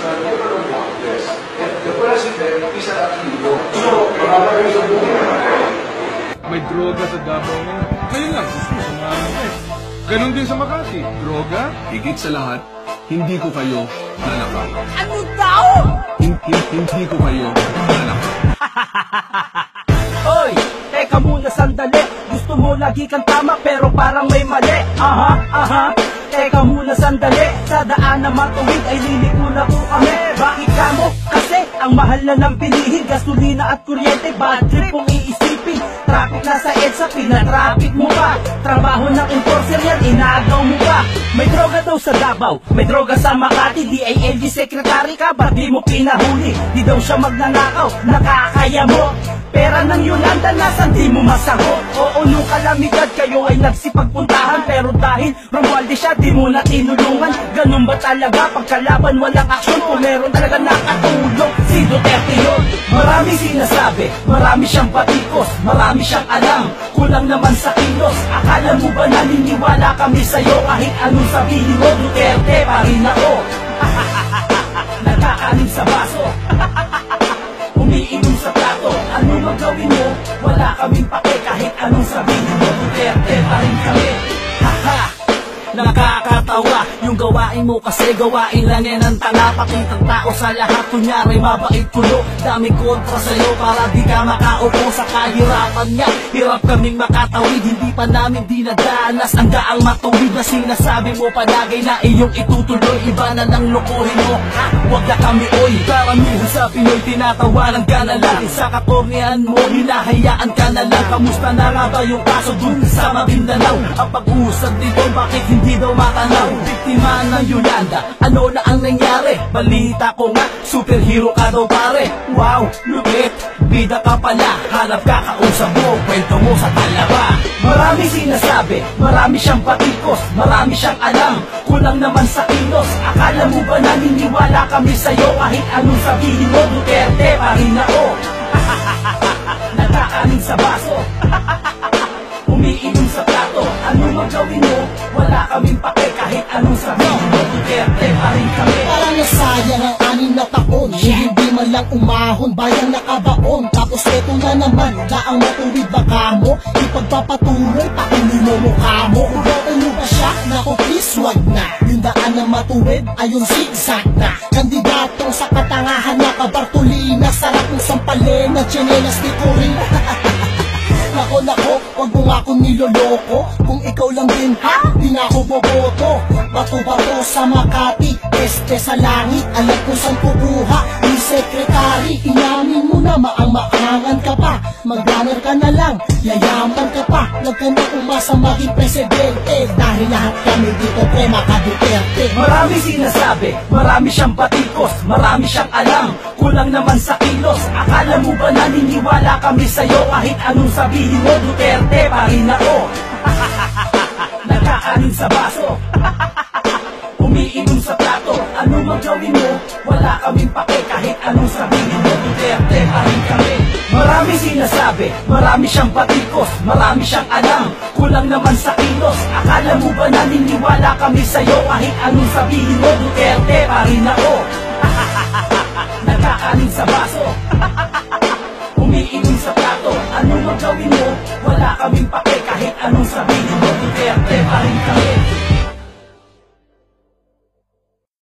that they were on Congress. And the president is an Aquino. So, marami sa buhay. May droga sa Davao ngayon. Ngayon lang, gusto sa mga Ganon din sa Makati. Droga? Higit sa lahat, hindi ko kayo nanakaw. Ano daw? Hindi ko kayo nanakaw. Hoy, teka muna sandali. Gusto mo lagi kang tama pero parang may mali. Teka muna sandali. Sa daan na matuwid ay liliko na po kami. Bakit kamo? Kasi ang mahal na ng bilihin. Gasolina at kuryente, bad trip kung iisipin. Traffic na sa EDSA, pinatraffic mo pa. Trabaho ng enforcer yan, inagaw mo pa. May droga daw sa Davao, may droga sa Makati. DILG secretary ka, ba't di mo pinahuli? Di daw siya magnanakaw, nakakaya mo. Pera ng Yolanda, nasan di mo masagot? Oo, nung kalamidad kayo ay nagsipagpuntahan. Pero dahil Romualdez siya, di mo na tinulungan. Ganun ba talaga? Pagkalaban walang aksyon. Kung meron talaga nakatulong, si Duterte yun. Marami sinasabi, marami siyang patikos, marami siyang alam, kulang naman sa kilos. Akala mo ba naniniwala kami sa'yo? Kahit anong sabihin mo, Duterte pa rin ako. Nagkakanin sa baso, umiinom sa plato. Ano magawin mo? Wala kaming pake. Kahit anong sabihin mo, Duterte pa rin kami. Nakakatawa yung gawain mo kasi gawain lang yan ang tanga. Pakitang tao sa lahat, kunyari mabait tulo. Daming kontra sa'yo para di ka makaupo sa kahirapan niya. Hirap kaming makatawid, hindi pa namin dinadanas ang daang matuwid na sinasabi mo palagay na iyong itutuloy. Iba na nang lokohin mo, ha? Huwag na kami oy. Karamihan sa Pinoy tinatawanan ka na lang. Sa katornehan mo, hinahayaan ka na lang. Kamusta na nga ba yung kaso dun sa Maguindanao? Ang pag-uusap dito, bakit hindi daw matanaw? Biktima ng Yolanda, ano na ang nangyari? Balita ko nga, superhero ka daw pare. Wow, lupit, bida ka pala. Hanap ka, kausap mo, kwento mo sa talaba. Marami sinasabi, marami siyang patikos, marami siyang alam, kulang naman sa kilos. Akala mo ba naniniwala kami sa'yo? Kahit anong sabihin mo, Duterte pa rin ako. Nagkakanin sa baso, umiinom sa plato. Ano magawin mo? Wala kaming pake. Kahit anong sabihin mo, Duterte pa rin kami. Parang nasayang ang 6 na taon, hindi man lang umahon, bayang nakabaon. Tapos eto na naman, daang matuwid baka mo ipagpapatuloy, pakuloy mo mukha mo. Uboto mo ba siya? Naku please wag na. Yung daan na matuwid ay yung zigzag na. Kandidatong sa katangahan na kabartolina. Sarap ng sampalin na tsinelas ni Corina. Nako, wag mo nga akong niloloko. Kung ikaw lang din ha, di na ako boboto. Bato-bato sa Makati, este sa langit. Alam kung saan kukuha ni sekretary. Inamin mo na maang-maangan ka pa. Mag-runner ka na lang, yayaman ka pa. Huwag ka na umasa maging presidente. Dahil lahat kami dito prema ka Duterte. Marami sinasabi, marami siyang patikos, marami siyang alam, kulang naman sa kilos. Akala mo ba naniniwala kami sa'yo? Kahit anong sabihin mo, Duterte pa rin ako. Nagkakanin sa baso, umiinom sa plato. Ano magawin mo? Wala kaming pake. Kahit anong sabihin mo, Duterte pa rin kami. Marami sinasabi, marami siyang patikos, marami siyang alam, kulang naman sa kilos. Akala mo ba naniniwala kami sa'yo? Kahit anong sabihin mo, Duterte pa rin ako. Nagkakanin sa baso, umiinom sa plato. Ano magawin mo? Wala kaming pake. Kahit anong sabihin mo, Duterte pa rin kami.